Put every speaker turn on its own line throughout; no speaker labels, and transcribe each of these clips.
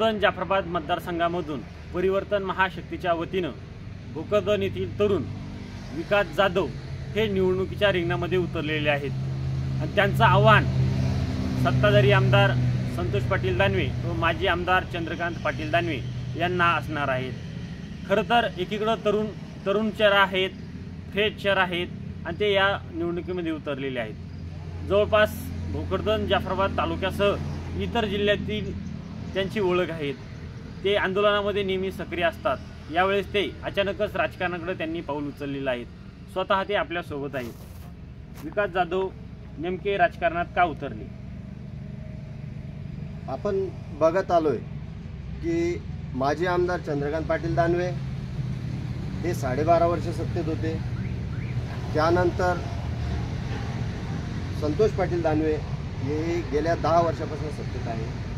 भोकरदन जाफराबाद मतदारसंघामधून परिवर्तन महाशक्तीच्या वतीनं भोकरदन येथील तरुण विकास जाधव हे निवडणुकीच्या रिंगणामध्ये उतरलेले आहेत आणि त्यांचं आव्हान सत्ताधारी आमदार संतोष पाटील दानवे व माजी आमदार चंद्रकांत पाटील दानवे यांना असणार आहेत। खरं तर एकीकडे तरुण चेहरा आहेत, फ्रेश चेहरा आहेत आणि ते या निवडणुकीमध्ये उतरलेले आहेत। जवळपास भोकरदन जाफराबाद तालुक्यासह इतर जिल्ह्यातील त्यांची ओळख आहे। ते आंदोलनामध्ये नेहमी सक्रिय असतात। यावेळेस ते अचानकच राजकारणाकडे त्यांनी पाऊल उचललेलं आहे। स्वतः ते आपल्या सोबत आहेत। विकास जाधव नेमके राजकारणात का उतरले?
आपण बघत आलोय की माजी आमदार चंद्रकांत पाटील दानवे हे 12.5 वर्ष सत्तेत होते। त्यानंतर संतोष पाटील दानवे हे गेल्या 10 वर्षापासून सत्तेत आहे।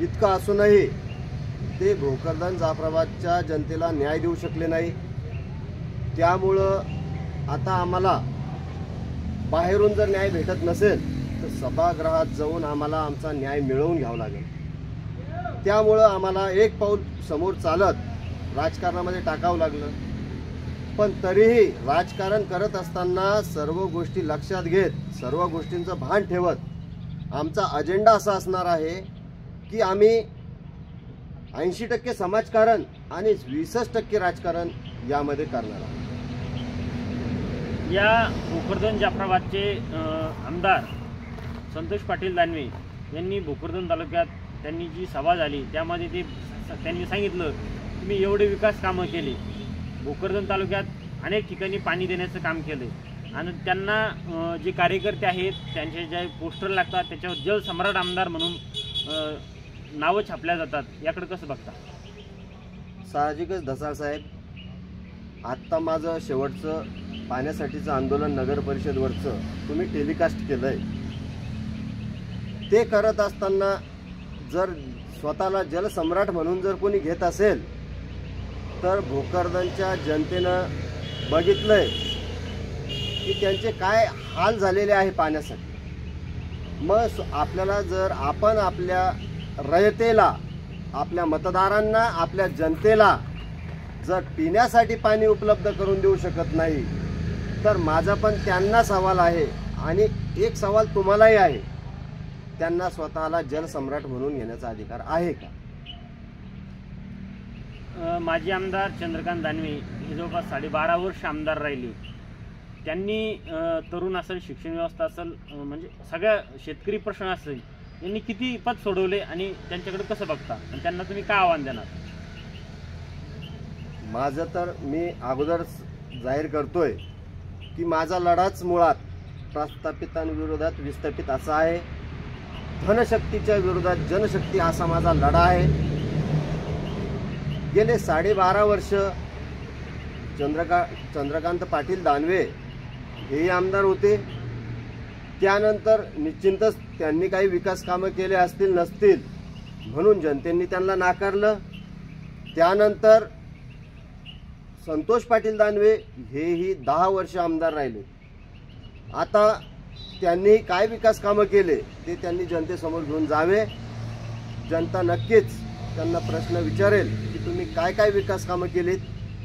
इतकं असूनही ते भोकरदन जाफराबादच्या जनतेला न्याय देऊ शकले नाही। त्यामुळं आता आम्हाला बाहेरून जर न्याय भेटत नसेल तर सभागृहात जाऊन आम्हाला आमचा न्याय मिळवून घ्यावा लागेल। त्यामुळं आम्हाला एक पाऊल समोर चालत राजकारणामध्ये टाकावं लागलं। पण तरीही राजकारण करत असताना सर्व गोष्टी लक्षात घेत, सर्व गोष्टींचं भान ठेवत आमचा अजेंडा असा असणार आहे की आम्ही 80% समाजकारण आणि 20% राजकारण यामध्ये करणार आहोत।
या भोकरदन जाफराबादचे आमदार संतोष पाटील दानवे यांनी भोकरदन तालुक्यात त्यांनी जी सभा झाली त्यामध्ये त्यांनी सांगितलं की मी एवढे विकास कामं केले, भोकरदन तालुक्यात अनेक ठिकाणी पाणी देण्याचं काम केलं आणि त्यांना जे कार्यकर्ते आहेत त्यांचे जे पोस्टर लागतात त्याच्यावर जलसम्राट आमदार म्हणून नावं छापल्या जातात। याकडे कसं बघता?
साहजिकच धसाळ साहेब, आत्ता माझं शेवटचं पाण्यासाठीचं आंदोलन नगर परिषदवरचं तुम्ही टेलिकास्ट केलंय। ते करत असताना जर स्वतःला जलसम्राट म्हणून जर कोणी घेत असेल तर भोकरदनच्या जनतेनं बघितलंय की त्यांचे काय हाल झालेले आहे पाण्यासाठी। मग आपल्याला जर आपण आपल्या रयतेला, आपल्या मतदारांना, आपल्या जनतेला जर पिण्यासाठी पाणी उपलब्ध करून देऊ शकत नाही तर माझा पण त्यांना सवाल आहे आणि एक सवाल तुम्हालाही आहे, त्यांना स्वतःला जलसम्राट म्हणून घेण्याचा अधिकार आहे का?
माजी आमदार चंद्रकांत दानवे हे जवळपास 12.5 वर्ष आमदार राहिले। त्यांनी तरुण असेल, शिक्षण व्यवस्था असेल, म्हणजे सगळ्या शेतकरी प्रश्न असेल, यांनी किती पद सोडवले आणि त्यांच्याकडे कसं बघता आणि त्यांना तुम्ही काय आव्हान देणार?
माझं तर मी अगोदर जाहीर करतोय की माझा लढाच मुळात प्रस्थापितांविरोधात विस्थापित असा आहे। धनशक्तीच्या विरोधात जनशक्ती असा माझा लढा आहे। गेले 12.5 वर्ष चंद्रकांत पाटील दानवे हे आमदार होते। त्यानंतर निश्चितच त्यांनी काही विकास कामं केले असतील नसतील म्हणून जनतेने त्यांना नाकारलं। त्यानंतर संतोष पाटील दानवे हेही 10 वर्ष आमदार राहिले। आता त्यांनी काय विकास कामं केले ते त्यांनी जनतेसमोर घेऊन जावे। जनता नक्कीच त्यांना प्रश्न विचारेल की तुम्ही काय काय विकास कामं केलीत,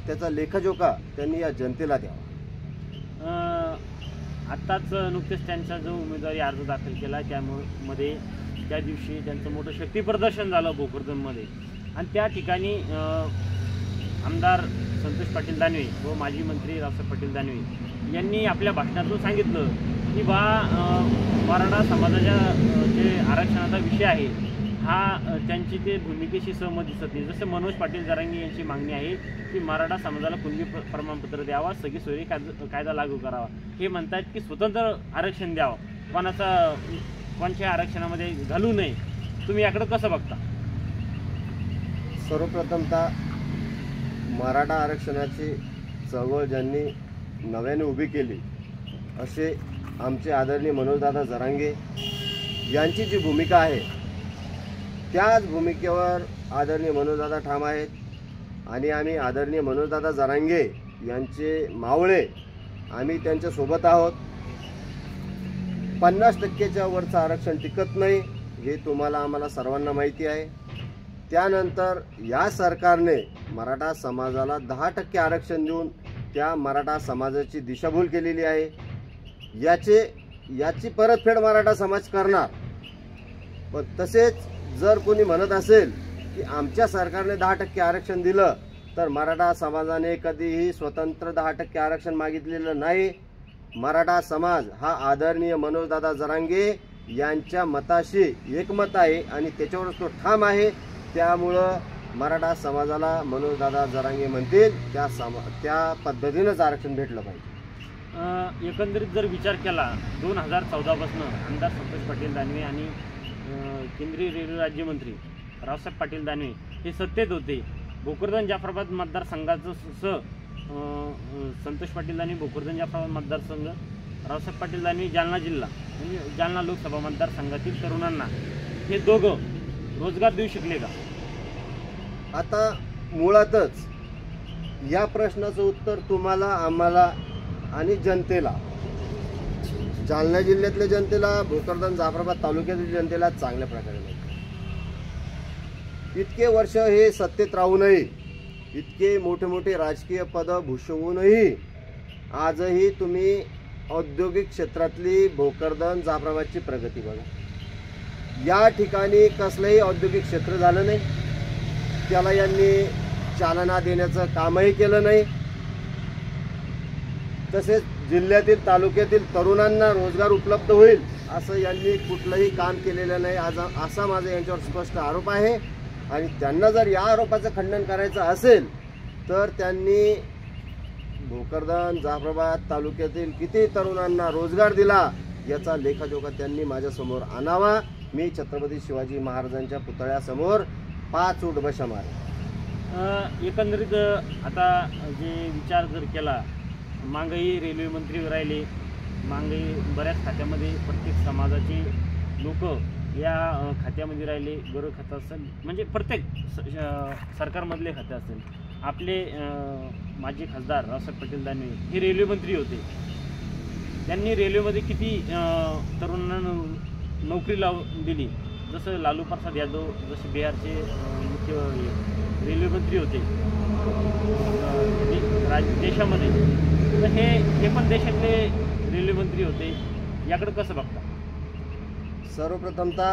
त्याचा लेखाजोखा त्यांनी या जनतेला द्यावा।
आत्ताच नुकतेच त्यांचा जो उमेदवारी अर्ज दाखल केला त्यामध्ये त्या दिवशी त्यांचं मोठं शक्ती प्रदर्शन झालं भोकरदनमध्ये आणि त्या ठिकाणी आमदार संतोष पाटील दानवे व माजी मंत्री रावसाहेब पाटील दानवे यांनी आपल्या भाषणातून सांगितलं की मराठा समाजाच्या जे आरक्षणाचा विषय आहे हा त्यांची ते भूमिकेशी सहमत दिसत नाही। जसं मनोज पाटील जरांगे यांची मागणी आहे की मराठा समाजाला कुणबी प्रमाणपत्र द्यावा, सगळी सोयी कायदा लागू करावा। हे म्हणतात की स्वतंत्र आरक्षण द्यावं, कोणाच्या आरक्षणामध्ये घालू नये। तुम्ही याकडे कसं बघता?
सर्वप्रथमतः मराठा आरक्षणाची चळवळ ज्यांनी नव्याने उभी केली असे आमचे आदरणीय मनोजदादा जरांगे यांची जी भूमिका आहे त्याच भूमिकेवर आदरणीय मनोजदादा ठाम आहेत आणि आम्ही आदरणीय मनोजदादा जरांगे यांचे मावळे आम्ही त्यांच्या सोबत आहोत। 50%च्या वरचं आरक्षण टिकत नाही हे तुम्हाला आम्हाला सर्वांना माहिती आहे। त्यानंतर या सरकारने मराठा समाजाला 10% आरक्षण देऊन त्या मराठा समाजाची दिशाभूल केलेली आहे। याची परतफेड मराठा समाज करणार। पण तसेच जर कोणी म्हणत असेल की आमच्या सरकारने 10% आरक्षण दिलं, तर मराठा समाजाने कधीही स्वतंत्र 10% आरक्षण मागितलेलं नाही। मराठा समाज हा आदरणीय मनोजदादा जरांगे यांच्या मताशी एकमत आहे आणि त्याच्यावरच तो ठाम आहे। त्यामुळं मराठा समाजाला मनोजदादा जरांगे म्हणतील त्या पद्धतीनेच आरक्षण भेटलं पाहिजे।
एकंदरीत जर विचार केला 2014 पासून आमदार संतोष पाटील दानवे आणि केंद्रीय रेल्वे राज्यमंत्री रावसाहेब पाटील दानवे हे सत्तेत होते। भोकरदन जाफराबाद मतदारसंघाचं संतोष पाटील दानवे भोकरदन जाफराबाद मतदारसंघ, रावसाहेब पाटील दानवे जालना जिल्हा म्हणजे जालना लोकसभा मतदारसंघातील तरुणांना हे दोघं रोजगार देऊ शकले का?
आता मुळातच या प्रश्नाचं उत्तर तुम्हाला, आम्हाला आणि जनतेला, जालना जिल्ह्यातल्या जनतेला, भोकरदन जाफराबाद तालुक्यातील जनतेला चांगल्या प्रकारे माहिती। इतके वर्ष हे सत्तेत राहूनही, इतके मोठे मोठे राजकीय पद भूषवूनही आजही तुम्ही औद्योगिक क्षेत्रातली भोकरदन जाफराबादची प्रगती बघा। या ठिकाणी कसलंही औद्योगिक क्षेत्र झालं नाही, त्याला यांनी चालना देण्याचं कामही केलं नाही। तसेच जिल्ह्यातील तालुक्यातील तरुणांना रोजगार उपलब्ध होईल असं यांनी कुठलंही काम केलेलं नाही असा माझा यांच्यावर स्पष्ट आरोप आहे। आणि त्यांना जर या आरोपाचं खंडन करायचं असेल तर त्यांनी भोकरदन जाफराबाद तालुक्यातील किती तरुणांना रोजगार दिला याचा लेखाजोखा त्यांनी माझ्यासमोर आणावा। मी छत्रपती शिवाजी महाराजांच्या पुतळ्यासमोर 5 उठ बशा मारे।
एकंदरीत आता जे विचार जर केला, मागही रेल्वे मंत्री राहिले, मागही बऱ्याच खात्यामध्ये प्रत्येक समाजाचे लोक या खात्यामध्ये राहिले, गृह खातं असेल म्हणजे प्रत्येक सरकारमधले खाते असेल। आपले माजी खासदार रावसाहेब पाटील दानवे हे रेल्वे मंत्री होते, त्यांनी रेल्वेमध्ये किती तरुणांना नोकरी लावून दिली। जसं लालू प्रसाद यादव जसे बिहारचे मुख्य रेल्वे मंत्री होते देशामध्ये, तर हे पण देशातले रेल्वे मंत्री होते। याकडे कसं बघता?
सर्वप्रथमतः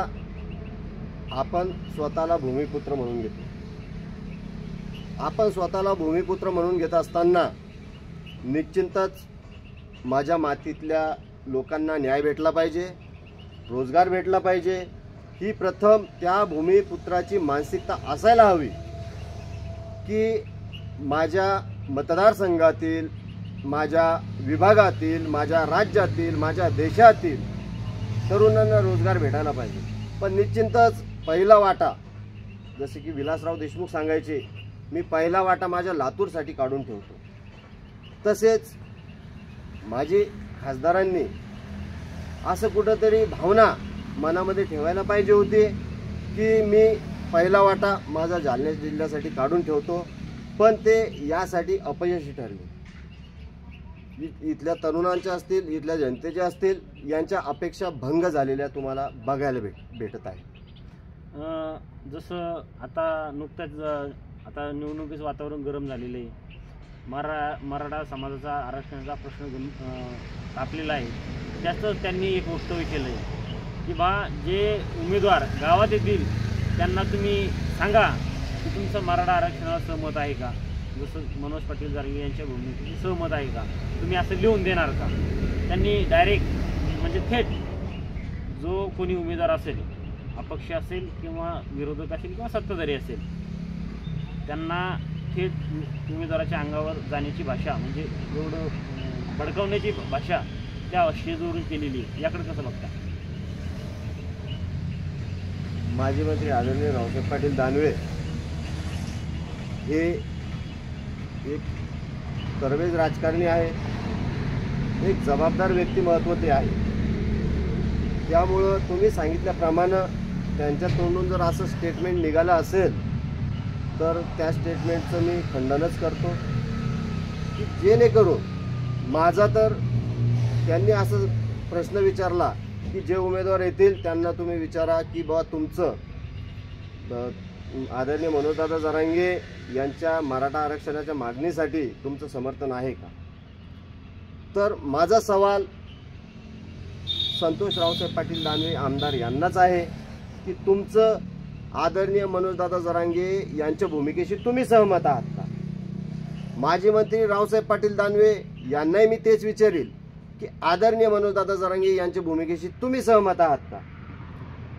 आपण स्वतःला भूमिपुत्र म्हणून घेतो। आपण स्वतःला भूमिपुत्र म्हणून घेत असताना निश्चितच माझ्या मातीतल्या लोकांना न्याय भेटला पाहिजे, रोजगार भेटला पाहिजे। ही प्रथम त्या भूमिपुत्राची मानसिकता असायला हवी की माझ्या मतदारसंघातील, माझ्या विभागातील, माझ्या राज्यातील, माझ्या देशातील तरुणांना रोजगार भेटायला पाहिजे। पण निश्चितच पहिला वाटा, जसे की विलासराव देशमुख सांगायचे, मी पहिला वाटा माझ्या लातूरसाठी काढून ठेवतो। तसेच माझे खासदारांनी असं कुठंतरी भावना मनामध्ये ठेवायला पाहिजे होती की मी पहिला वाटा माझा जालना जिल्ह्यासाठी काढून ठेवतो, पण ते यासाठी अपयशी ठरले। इथल्या तरुणांच्या असतील, इथल्या जनतेच्या असतील, यांच्या अपेक्षा भंग झालेल्या तुम्हाला बघायला भेटत आहे।
जसं आता नुकतंच आता निवडणुकीचं वातावरण गरम झालेलं आहे, मराठा समाजाचा आरक्षणाचा प्रश्न तापलेला आहे। त्यातच त्यांनी एक वक्तव्य केलं आहे की जे उमेदवार गावात येतील त्यांना तुम्ही सांगा की तुमचं मराठा आरक्षणाला सहमत आहे का, जसं मनोज पाटील जरांगे यांच्या भूमिकेशी सहमत आहे का, तुम्ही असं लिहून देणार का? त्यांनी डायरेक्ट म्हणजे थेट जो कोणी उमेदवार असेल, अपक्ष असेल किंवा विरोधक असेल किंवा सत्ताधारी असेल, त्यांना थेट उमेदवाराच्या अंगावर जाण्याची भाषा म्हणजे एवढं भडकवण्याची भाषा त्या स्टेजवरून केलेली आहे। याकडे कसं बघता?
माजी मंत्री आदरणीय रावसाहेब पाटील दानवे हे एक तरवेज राजकारणी आहे, एक जबाबदार व्यक्तिमत्व ते आहे। त्यामुळं तुम्ही सांगितल्याप्रमाणे त्यांच्या तोंडून जर असं स्टेटमेंट निघालं असेल तर त्या स्टेटमेंटचं मी खंडनच करतो की जेणेकरून माझा तर त्यांनी असं प्रश्न विचारला की जे उमेदवार येतील त्यांना तुम्ही विचारा की बाबा तुमचं आदरणीय मनोजदादा जरांगे यांच्या मराठा आरक्षणाच्या मागणीसाठी तुमचं समर्थन आहे का? तर माझा सवाल संतोष रावसाहेब पाटील दानवे आमदार यांनाच आहे की तुमचं आदरणीय मनोजदादा जरांगे यांच्या भूमिकेशी तुम्ही सहमत आहात का? माजी मंत्री रावसाहेब पाटील दानवे यांनाही मी तेच विचारील की आदरणीय मनोजदादा जरांगे यांच्या भूमिकेशी तुम्ही सहमत आहात का?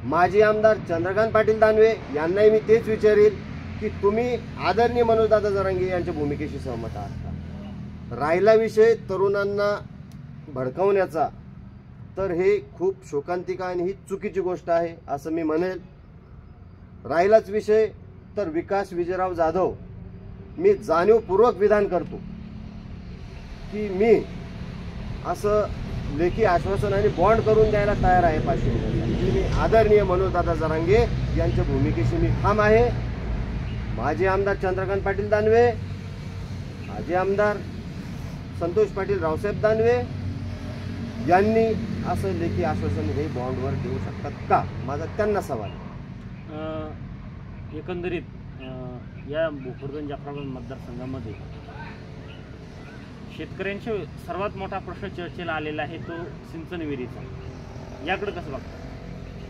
माजी आमदार चंद्रकांत पाटील दानवे यांनाही मी तेच विचारील की तुम्ही आदरणीय मनोजदादा जरांगे यांच्या भूमिकेशी सहमत आहात का? राहिला विषय तरुणांना भडकावण्याचा, तर हे खूप शोकांतिका आणि ही चुकीची गोष्ट आहे असं मी म्हणेल. राहिलाच विषय तर विकास विजयराव जाधव, मी जाणीवपूर्वक विधान करतो की मी असं लेखी आश्वासन आणि बॉन्ड करून द्यायला तयार आहे 500 रुपयाचा. मी आदरणीय मनोजदादा जरांगे यांच्या भूमिकेशी मी ठाम आहे. माजी आमदार चंद्रकांत पाटील दानवे, माजी आमदार संतोष पाटील रावसाहेब दानवे यांनी असं लेखी आश्वासन हे बॉन्डवर देऊ शकतात का? माझा त्यांना सवाल.
एकंदरीत या भोकरदन जाफराबाद मतदारसंघामध्ये शेतकऱ्यांचे सर्वात मोठा प्रश्न चर्चेला आलेला आहे तो सिंचन विहिरीचा. याकडे कसं बघता?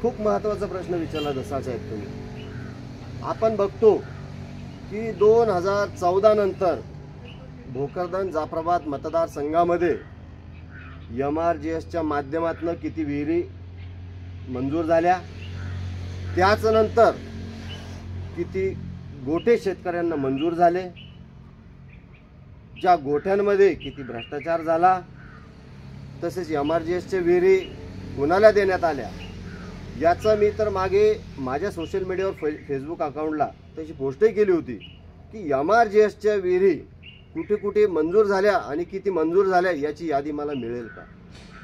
खूप महत्त्वाचा प्रश्न विचारला जसा साहेब तुम्ही. आपण बघतो की 2014 नंतर भोकरदन जाफराबाद मतदारसंघामध्ये MRGSच्या माध्यमातून किती विहिरी मंजूर झाल्या, त्याचनंतर किती गोठे शेतकऱ्यांना मंजूर झाले, ज्या गोठ्यांमध्ये किती भ्रष्टाचार झाला, तसेच MRGSच्या विहिरी कुणाला देण्यात आल्या याचा मी तर मागे माझ्या सोशल मीडियावर फेसबुक अकाउंटला तशी पोस्टही केली होती की MRGSच्या विहिरी कुठे कुठे मंजूर झाल्या आणि किती मंजूर झाल्या याची यादी मला मिळेल का?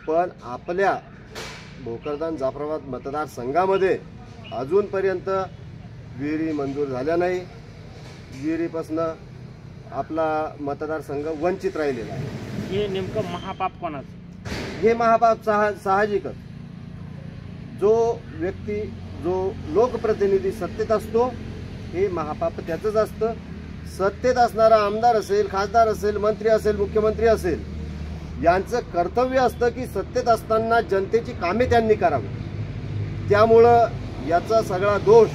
पण आपल्या भोकरदन जाफराबाद मतदारसंघामध्ये अजूनपर्यंत विहिरी मंजूर झाल्या नाही. विहिरीपासून आपला मतदारसंघ वंचित राहिलेला आहे.
हे नेमकं महापाप कोणाचं?
हे महापाप साहजिकच. जो व्यक्ती, जो लोकप्रतिनिधी सत्तेत असतो हे महापाप त्याचंच असतं. सत्तेत असणारा आमदार असेल, खासदार असेल, मंत्री असेल, मुख्यमंत्री असेल, यांचं कर्तव्य असतं की सत्तेत असताना जनतेची कामे त्यांनी करावी. त्यामुळं याचा सगळा दोष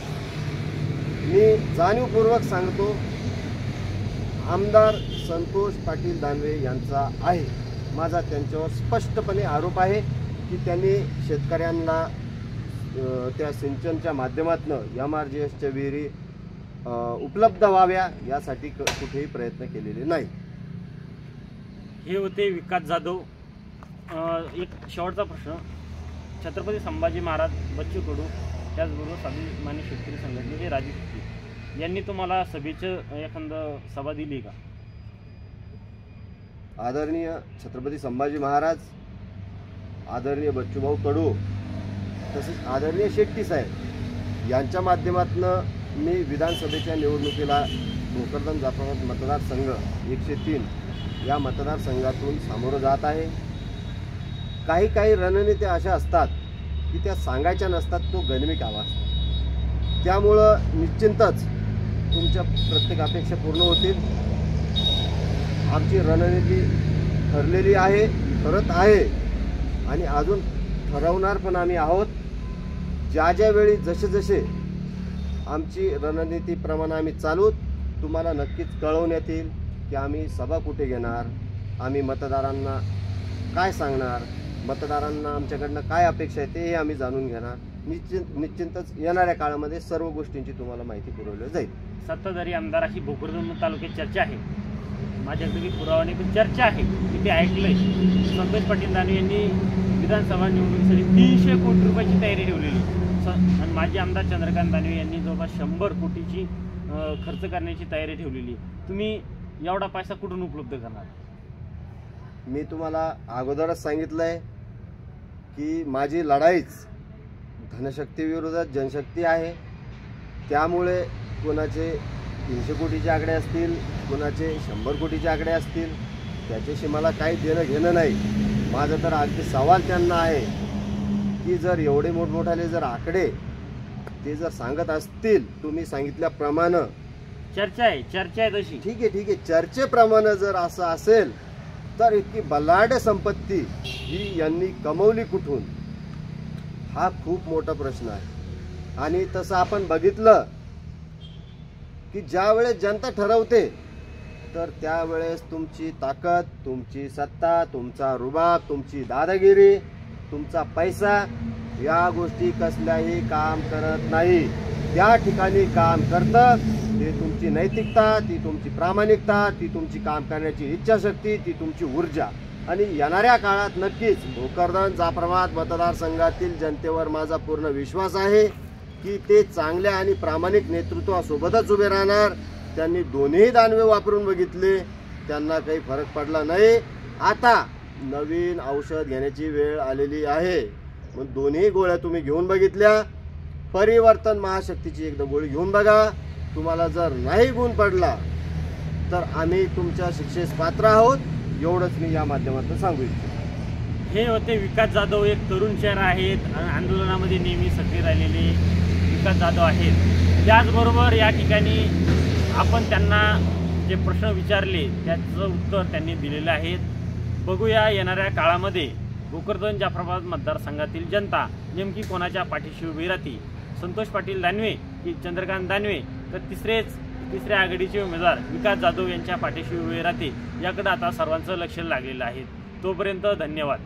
मी जाणीवपूर्वक सांगतो आमदार संतोष पाटील दानवे यांचा आहे. माझा त्यांच्यावर स्पष्टपणे आरोप आहे की त्यांनी शेतकऱ्यांना त्या सिंचनच्या माध्यमातून MRGSच्या विहिरी उपलब्ध व्हाव्या यासाठी कुठेही प्रयत्न केलेले नाही.
हे होते विकास जाधव. एक शेवटचा प्रश्न, छत्रपती संभाजी महाराज, बच्चू कडू, त्याचबरोबर स्वाभिमानी शेतकरी संघटनेचे राजू शेट्टी यांनी तुम्हाला सभेचं एखादं सभा दिली का?
आदरणीय छत्रपती संभाजी महाराज, आदरणीय बच्चूभाऊ कडू, तसेच आदरणीय शेट्टी साहेब यांच्या माध्यमातून मी विधानसभेच्या निवडणुकीला भोकरदन जाफराबाद मतदारसंघ 103 या मतदारसंघातून सामोरं जात आहे. काही रणनीत्या अशा असतात की त्या सांगायच्या नसतात, तो गनिमिक आवाज. त्यामुळं निश्चितच तुमच्या प्रत्येक अपेक्षा पूर्ण होतील. आमची रणनीती ठरलेली आहे, ठरत आहे आणि अजून ठरवणार पण आम्ही आहोत. ज्या वेळी जसे आमची रणनीतीप्रमाणे आम्ही चालू, तुम्हाला नक्कीच कळवण्यात येईल की आम्ही सभा कुठे घेणार, आम्ही मतदारांना काय सांगणार, मतदारांना आमच्याकडनं काय अपेक्षा आहे तेही आम्ही जाणून घेणार. निश्चितच येणाऱ्या काळामध्ये सर्व गोष्टींची तुम्हाला माहिती पुरवली जाईल.
सत्ताधारी आमदाराची भोकरदन तालुक्यात चर्चा आहे, माझ्याकडे काही पुरावा नाही पण चर्चा आहे की ते ऐकलंय. संतोष पाटील दानवे यांनी विधानसभा निवडणुकीसाठी 300 कोटी रुपयाची तयारी ठेवलेली आणि माजी आमदार चंद्रकांत दानवे यांनी जवळपास 100 कोटीची खर्च करण्याची तयारी ठेवलेली. तुम्ही एवढा पैसा कुठून उपलब्ध करणार?
मी तुम्हाला अगोदरच सांगितलंय की माझी लढाईच धनशक्ती विरोधात जनशक्ती आहे. त्यामुळे कोणाचे 300 कोटीचे आकडे असतील, कोणाचे 100 कोटीचे आकडे असतील, त्याच्याशी मला काही देणं घेणं नाही. माझं तर अगदी सवाल त्यांना आहे की जर एवढे मोठमोठाले जर आकडे ते जर सांगत असतील तुम्ही सांगितल्याप्रमाणे,
चर्चा आहे तशी.
ठीक आहे, चर्चेप्रमाणे जर असं असेल तर इतकी बलाढ्य संपत्ती ही यांनी कमवली कुठून, हा खूप मोठा प्रश्न आहे. आणि तसं आपण बघितलं की ज्या वेळेस जनता ठरवते तर त्यावेळेस तुमची ताकद, तुमची सत्ता, तुमचा रुबाब, तुमची दादागिरी, तुमचा पैसा या गोष्टी कसल्याही काम करत नाही. त्या ठिकाणी काम करतं ते तुमची नैतिकता, ती तुमची प्रामाणिकता, ती तुमची काम करण्याची इच्छाशक्ती, ती तुमची ऊर्जा. आणि येणाऱ्या काळात नक्कीच भोकरदन जाफराबाद मतदारसंघातील जनतेवर माझा पूर्ण विश्वास आहे की ते चांगल्या आणि प्रामाणिक नेतृत्वासोबतच उभे राहणार. त्यांनी दोन्ही दानवे वापरून बघितले, त्यांना काही फरक पडला नाही. आता नवीन औषध घेण्याची वेळ आलेली आहे. मग दोन्ही गोळ्या तुम्ही घेऊन बघितल्या, परिवर्तन महाशक्तीची एकदा गोळी घेऊन बघा. तुम्हाला जर नाही गुण पडला तर आम्ही तुमच्या शिक्षेस पात्र आहोत, एवढंच मी या माध्यमातून सांगू इच्छितो.
हे होते विकास जाधव, एक तरुण चेहरा आहेत, आंदोलनामध्ये नेहमी सक्रिय राहिलेले विकास जाधव आहेत. त्याचबरोबर या ठिकाणी आपण त्यांना जे प्रश्न विचारले त्याचं उत्तर त्यांनी दिलेलं आहे. बघूया येणाऱ्या काळामध्ये भोकरदन जाफराबाद मतदारसंघातील जनता नेमकी कोणाच्या पाठीशी उभी राहते. संतोष पाटील दानवे की चंद्रकांत दानवे, तर तिसऱ्या आघाडीचे उमेदवार विकास जाधव यांच्या पाठीशी उभे राहते, याकडे आता सर्वांचं लक्ष लागलेलं आहे. तोपर्यंत धन्यवाद.